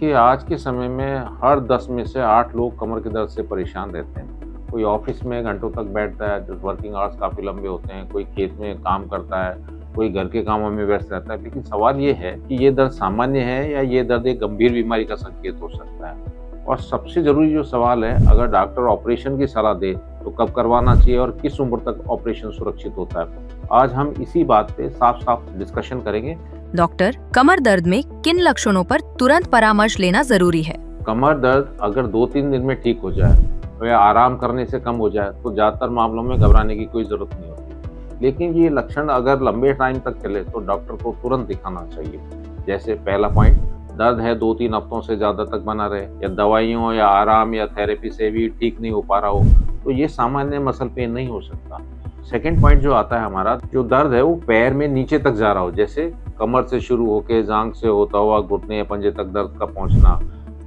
देखिए, आज के समय में हर 10 में से 8 लोग कमर के दर्द से परेशान रहते हैं। कोई ऑफ़िस में घंटों तक बैठता है, जो वर्किंग आवर्स काफ़ी लंबे होते हैं, कोई खेत में काम करता है, कोई घर के कामों में व्यस्त रहता है। लेकिन सवाल ये है कि ये दर्द सामान्य है या ये दर्द एक गंभीर बीमारी का संकेत हो सकता है? और सबसे ज़रूरी जो सवाल है, अगर डॉक्टर ऑपरेशन की सलाह दे, तो कब करवाना चाहिए और किस उम्र तक ऑपरेशन सुरक्षित होता है? आज हम इसी बात पे साफ-साफ डिस्कशन करेंगे। डॉक्टर, कमर दर्द में किन लक्षणों पर तुरंत परामर्श लेना जरूरी है? कमर दर्द अगर 2-3 दिन में ठीक हो जाए या आराम करने से कम हो जाए तो ज़्यादातर मामलों में घबराने की कोई ज़रूरत नहीं होती। लेकिन ये लक्षण अगर लंबे टाइम तक चले तो डॉक्टर को तुरंत दिखाना चाहिए। जैसे पहला पॉइंट, दर्द है 2-3 हफ्तों से ज़्यादा तक बना रहे या दवाइयों या आराम या थेरेपी से भी ठीक नहीं हो पा रहा हो, तो ये सामान्य मसल पेन नहीं हो सकता। सेकेंड पॉइंट जो आता है हमारा, जो दर्द है वो पैर में नीचे तक जा रहा हो, जैसे कमर से शुरू होकर जांघ से होता हुआ घुटने या पंजे तक दर्द का पहुंचना।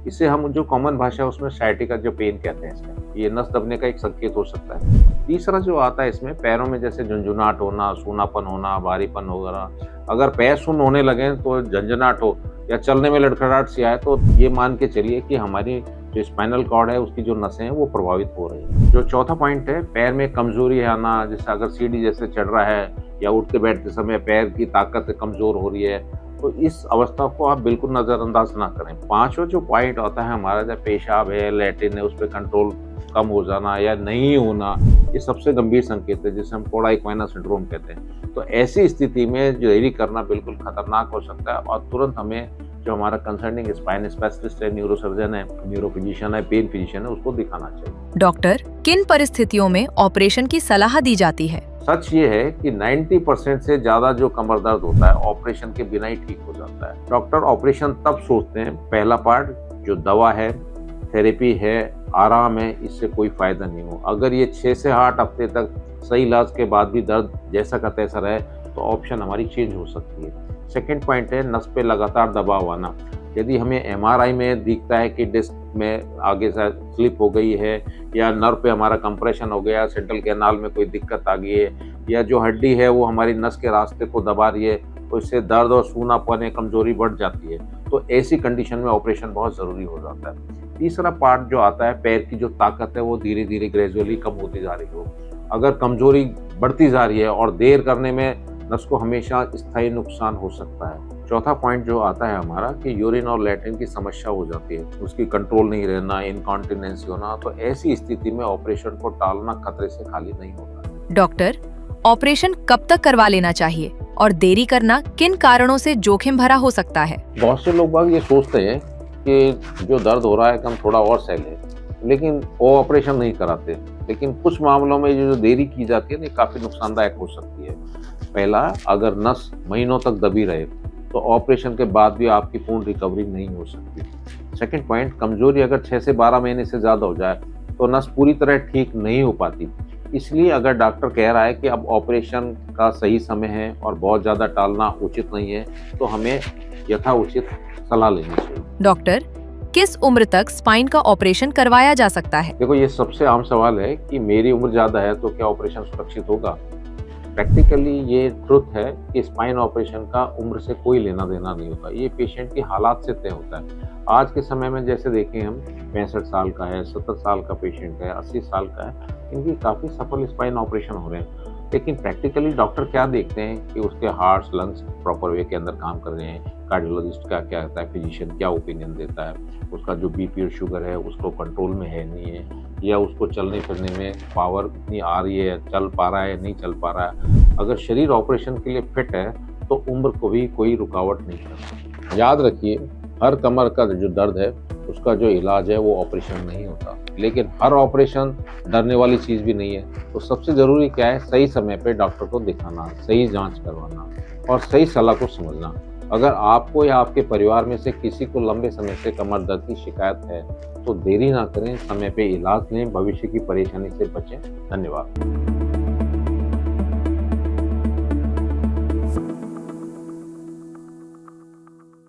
इसे हम जो कॉमन भाषा है उसमें साइटिका जो पेन कहते हैं इसमें, ये नस दबने का एक संकेत हो सकता है। तीसरा जो आता है इसमें, पैरों में जैसे झुंझुनाहट होना, सूनापन होना, भारीपन वगैरह। अगर पैर सुन्न होने लगे तो झंझनाहट हो या चलने में लड़खड़ाहट सी आए तो ये मान के चलिए कि हमारी जो स्पाइनल कॉर्ड है उसकी जो नसें हैं वो प्रभावित हो रही हैं। जो चौथा पॉइंट है, पैर में कमजोरी आना, जैसे अगर सीढ़ी जैसे चढ़ रहा है या उठते बैठते समय पैर की ताकत कमजोर हो रही है, तो इस अवस्था को आप बिल्कुल नज़रअंदाज ना करें। पांचवा जो पॉइंट आता है हमारा, जब पेशाब है, लैट्रिन है, उस पर कंट्रोल कम हो जाना या नहीं होना, ये सबसे गंभीर संकेत है जिसे हम कोड़ा इक्वाइना सिंड्रोम कहते हैं। तो ऐसी स्थिति में देरी करना बिल्कुल खतरनाक हो सकता है और तुरंत हमें जो हमारा कंसर्निंग स्पाइन स्पेशलिस्ट है, न्यूरोसर्जन है, न्यूरोफिजिशियन है, पेन फिजिशियन है, उसको दिखाना चाहिए। डॉक्टर, किन परिस्थितियों में ऑपरेशन की सलाह दी जाती है? सच ये है कि 90% से ज्यादा जो कमर दर्द होता है ऑपरेशन के बिना ही ठीक हो जाता है। डॉक्टर ऑपरेशन तब सोचते हैं, पहला पार्ट जो दवा है, थेरेपी है, आराम है, इससे कोई फायदा नहीं हो। अगर ये 6 से 8 हफ्ते तक सही इलाज के बाद भी दर्द जैसा का तैसा रहे तो ऑप्शन हमारी चेंज हो सकती है। सेकेंड पॉइंट है नस पे लगातार दबाव आना। यदि हमें एमआरआई में दिखता है कि डिस्क में आगे से स्लिप हो गई है या नर्व पे हमारा कंप्रेशन हो गया, सेंट्रल कैनाल में कोई दिक्कत आ गई है या जो हड्डी है वो हमारी नस के रास्ते को दबा रही है, तो इससे दर्द और सूनापन या कमजोरी बढ़ जाती है, तो ऐसी कंडीशन में ऑपरेशन बहुत ज़रूरी हो जाता है। तीसरा पार्ट जो आता है, पैर की जो ताकत है वो धीरे धीरे ग्रेजुअली कम होती जा रही हो। अगर कमजोरी बढ़ती जा रही है और देर करने में नस को हमेशा स्थायी नुकसान हो सकता है। चौथा पॉइंट जो आता है हमारा कि यूरिन और लैट्रिन की समस्या हो जाती है, उसकी कंट्रोल नहीं रहना, इनकॉन्टिनेंसी होना, तो ऐसी स्थिति में ऑपरेशन को टालना खतरे से खाली नहीं होता। डॉक्टर, ऑपरेशन कब तक करवा लेना चाहिए और देरी करना किन कारणों से जोखिम भरा हो सकता है? बहुत से लोग ये सोचते हैं कि जो दर्द हो रहा है हम थोड़ा और सह लें, लेकिन वो ऑपरेशन नहीं कराते। लेकिन कुछ मामलों में जो देरी की जाती है, ये काफ़ी नुकसानदायक हो सकती है। पहला, अगर नस महीनों तक दबी रहे तो ऑपरेशन के बाद भी आपकी पूर्ण रिकवरी नहीं हो सकती। सेकंड पॉइंट, कमजोरी अगर 6 से 12 महीने से ज़्यादा हो जाए तो नस पूरी तरह ठीक नहीं हो पाती। इसलिए अगर डॉक्टर कह रहा है कि अब ऑपरेशन का सही समय है और बहुत ज़्यादा टालना उचित नहीं है, तो हमें यथाउचित सलाह लेनी चाहिए। डॉक्टर, किस उम्र तक स्पाइन का ऑपरेशन करवाया जा सकता है? देखो, ये सबसे आम सवाल है कि मेरी उम्र ज़्यादा है तो क्या ऑपरेशन सुरक्षित होगा। प्रैक्टिकली ये ट्रुथ है कि स्पाइन ऑपरेशन का उम्र से कोई लेना देना नहीं होता, ये पेशेंट की हालात से तय होता है। आज के समय में जैसे देखें हम, 65 साल का है, 70 साल का पेशेंट है, 80 साल का है, इनकी काफ़ी सफल स्पाइन ऑपरेशन हो रहे हैं। लेकिन प्रैक्टिकली डॉक्टर क्या देखते हैं कि उसके हार्ट लंग्स प्रॉपर वे के अंदर काम कर रहे हैं, कार्डियोलॉजिस्ट का क्या कहता है, फिजिशियन क्या ओपिनियन देता है, उसका जो बीपी और शुगर है उसको कंट्रोल में है नहीं है, या उसको चलने फिरने में पावर इतनी आ रही है, चल पा रहा है नहीं चल पा रहा है। अगर शरीर ऑपरेशन के लिए फिट है तो उम्र को भी कोई रुकावट नहीं करता। याद रखिए, हर कमर का जो दर्द है उसका जो इलाज है वो ऑपरेशन नहीं होता, लेकिन हर ऑपरेशन डरने वाली चीज़ भी नहीं है। तो सबसे ज़रूरी क्या है, सही समय पे डॉक्टर को दिखाना, सही जांच करवाना और सही सलाह को समझना। अगर आपको या आपके परिवार में से किसी को लंबे समय से कमर दर्द की शिकायत है तो देरी ना करें, समय पे इलाज लें, भविष्य की परेशानी से बचें। धन्यवाद।